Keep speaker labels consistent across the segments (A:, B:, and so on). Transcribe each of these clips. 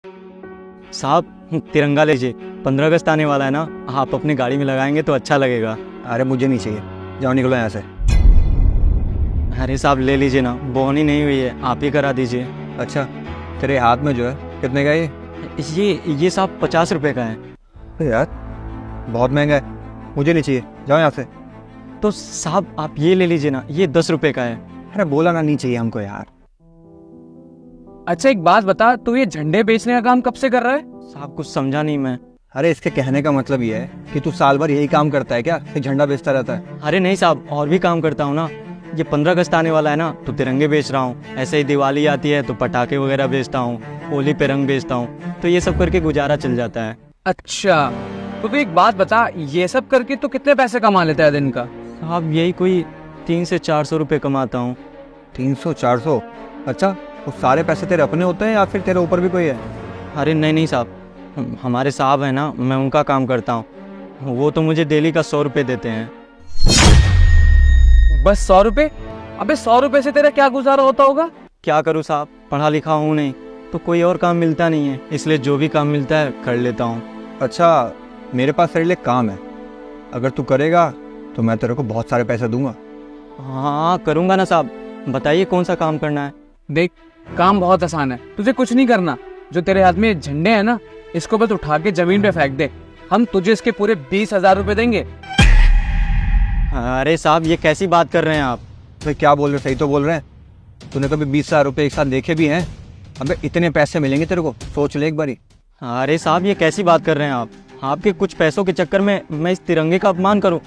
A: साहब तिरंगा लीजिए, 15 अगस्त आने वाला है ना, आप अपनी गाड़ी में लगाएंगे तो अच्छा लगेगा।
B: अरे मुझे नहीं चाहिए, जाओ निकलो यहाँ से।
A: अरे साहब ले लीजिए ना, बोहनी नहीं हुई है, आप ही करा दीजिए।
B: अच्छा, तेरे हाथ में जो है कितने का है
A: ये साहब 50 रुपये का है।
B: तो यार बहुत महंगा है, मुझे नहीं चाहिए, जाओ यहाँ से।
A: तो साहब आप ये ले लीजिए ना, ये 10 रुपये का है।
B: अरे बोला ना नहीं चाहिए हमको यार।
C: अच्छा एक बात बता, तू ये झंडे बेचने का काम कब से कर रहा है?
A: साहब कुछ समझा नहीं मैं।
B: अरे इसके कहने का मतलब ये है कि तू साल भर यही काम करता है क्या, कि झंडा बेचता रहता है?
A: अरे नहीं साहब, और भी काम करता हूँ ना। ये 15 अगस्त आने वाला है ना, तो तिरंगे बेच रहा हूँ। ऐसे ही दिवाली आती है तो पटाखे वगैरह बेचता हूँ, होली पे रंग बेचता हूँ, तो ये सब करके गुजारा चल जाता है।
C: अच्छा तो तू एक बात बता, ये सब करके तो कितने पैसे कमा लेता है दिन का?
A: साहब यही कोई 300 से 400 रुपये कमाता हूँ।
B: 300-400? अच्छा, वो सारे पैसे तेरे अपने होते हैं या फिर तेरे ऊपर भी कोई है?
A: अरे नहीं साहब, हमारे साहब हैं ना, मैं उनका काम करता हूँ, वो तो मुझे डेली का 100 रुपये देते हैं।
C: बस 100 रुपए? अबे 100 रुपए से तेरा क्या गुजारा होता होगा?
A: क्या करूँ साहब, पढ़ा लिखा हूँ नहीं, तो कोई और काम मिलता नहीं है, इसलिए जो भी काम मिलता है कर लेता हूँ।
B: अच्छा, मेरे पास तेरे लिए काम है, अगर तू करेगा तो मैं तेरे को बहुत सारे पैसे दूंगा।
A: हाँ करूँगा ना साहब, बताइए कौन सा काम करना है।
C: देख, काम बहुत आसान है, तुझे कुछ नहीं करना। जो तेरे हाथ में झंडे हैं ना, इसको बस उठा के जमीन पे फेंक दे, हम तुझे इसके पूरे 20,000 रुपए देंगे।
A: अरे साहब ये कैसी बात कर रहे हैं आप?
B: भाई क्या बोल रहे हो, सही तो बोल रहे हैं? तूने कभी 20,000 रुपये एक साथ देखे भी हैं? अबे इतने पैसे मिलेंगे तेरे को, सोच ले एक बारी।
A: अरे साहब ये कैसी बात कर रहे हैं आप? आपके कुछ पैसों के चक्कर में मैं इस तिरंगे का अपमान करूं?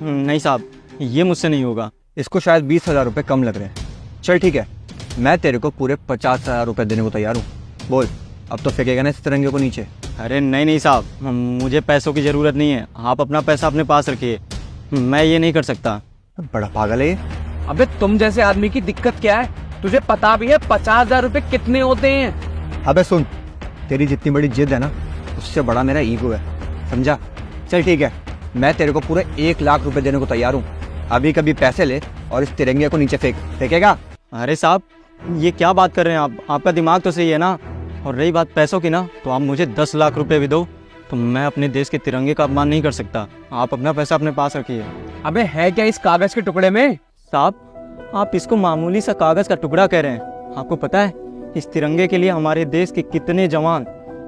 A: नहीं साहब, ये मुझसे नहीं होगा।
B: इसको शायद 20,000 रुपये कम लग रहे हैं। चल ठीक है, मैं तेरे को पूरे 50,000 रुपये देने को तैयार हूँ। बोल, अब तो फेंकेगा ना इस तिरंगे को नीचे?
A: अरे नहीं साहब, मुझे पैसों की ज़रूरत नहीं है, आप अपना पैसा अपने पास रखिए, मैं ये नहीं कर सकता।
B: बड़ा पागल है ये।
C: अबे तुम जैसे आदमी की दिक्कत क्या है? तुझे पता भी है 50,000 रुपए कितने होते हैं?
B: अबे सुन, तेरी जितनी बड़ी जिद है ना, उससे बड़ा मेरा ईगो है, समझा? चल ठीक है, मैं तेरे को पूरे 1 लाख रुपए देने को तैयार हूँ। अभी कभी पैसे ले और इस तिरंगे को नीचे फेंकेगा?
A: अरे साहब ये क्या बात कर रहे हैं आप? आपका दिमाग तो सही है ना? और रही बात पैसों की ना, तो आप मुझे 10 लाख रुपए भी दो, तो मैं अपने देश के तिरंगे का अपमान नहीं कर सकता। आप अपना पैसा अपने पास रखिए।
C: अबे है क्या इस कागज के टुकड़े में?
A: साहब आप इसको मामूली सा कागज़ का टुकड़ा कह रहे हैं। आपको पता है इस तिरंगे के लिए हमारे देश के कितने जवान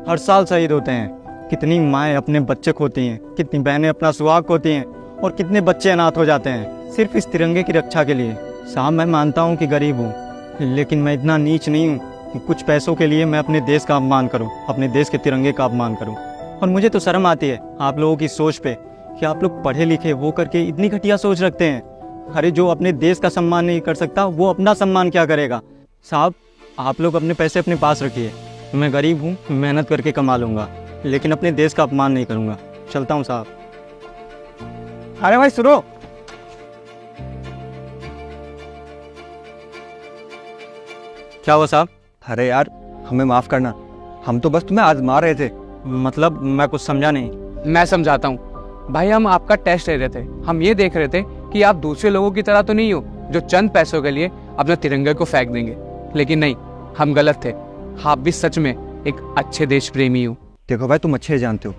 A: हर साल शहीद होते हैं, कितनी माएँ अपने बच्चे खोती हैं, कितनी बहनें अपना सुहाग खोती हैं, और कितने बच्चे अनाथ हो जाते हैं सिर्फ इस तिरंगे की रक्षा के लिए। साहब मैं मानता हूँ कि गरीब हूँ, लेकिन मैं इतना नीच नहीं हूँ कि कुछ पैसों के लिए मैं अपने देश का अपमान करूँ, अपने देश के तिरंगे का अपमान करूँ। और मुझे तो शर्म आती है आप लोगों की सोच पे कि आप लोग पढ़े लिखे हो करके इतनी घटिया सोच रखते हैं। अरे जो अपने देश का सम्मान नहीं कर सकता वो अपना सम्मान क्या करेगा? साहब आप लोग अपने पैसे अपने पास रखिए, मैं गरीब हूँ, मेहनत करके कमा लूँगा, लेकिन अपने देश का अपमान नहीं करूँगा। चलता हूँ साहब।
B: अरे भाई सुनो,
A: क्या हुआ साहब?
B: अरे यार हमें माफ करना, हम तो बस तुम्हें आजमा रहे थे।
A: मतलब मैं कुछ समझा नहीं।
C: मैं समझाता हूँ भाई, हम आपका टेस्ट ले रहे थे। हम ये देख रहे थे कि आप दूसरे लोगों की तरह तो नहीं हो जो चंद पैसों के लिए अपने तिरंगे को फेंक देंगे। लेकिन नहीं, हम गलत थे, आप भी सच में एक अच्छे देश प्रेमी हो।
B: देखो भाई, तुम अच्छे जानते हो,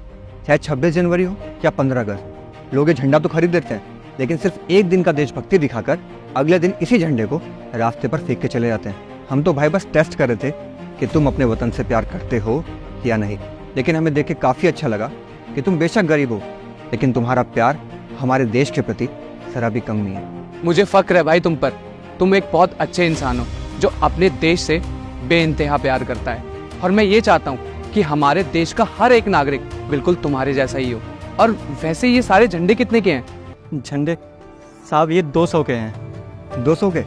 B: चाहे 26 जनवरी हो या 15 अगस्त, लोग ये झंडा तो खरीद देते हैं, लेकिन सिर्फ एक दिन का देशभक्ति दिखाकर अगले दिन इसी झंडे को रास्ते पर फेंक के चले जाते हैं। हम तो भाई बस टेस्ट कर रहे थे कि तुम अपने वतन से प्यार करते हो या नहीं। लेकिन हमें देख के काफ़ी अच्छा लगा कि तुम बेशक गरीब हो, लेकिन तुम्हारा प्यार हमारे देश के प्रति जरा भी कम नहीं है।
C: मुझे फक्र है भाई तुम पर। तुम एक बहुत अच्छे इंसान हो जो अपने देश से बेइंतहा प्यार करता है, और मैं ये चाहता हूँ कि हमारे देश का हर एक नागरिक बिल्कुल तुम्हारे जैसा ही हो। और वैसे ये सारे झंडे कितने के हैं?
A: झंडे साहब ये 200 के हैं।
B: 200 के?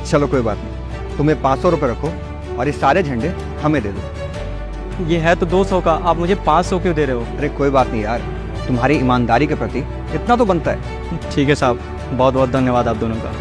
B: चलो कोई बात नहीं, तुम्हें 500 रुपये रखो और ये सारे झंडे हमें दे दो।
A: ये है तो 200 का, आप मुझे 500 क्यों दे रहे हो?
B: अरे कोई बात नहीं यार, तुम्हारी ईमानदारी के प्रति इतना तो बनता है।
A: ठीक है साहब, बहुत बहुत धन्यवाद आप दोनों का।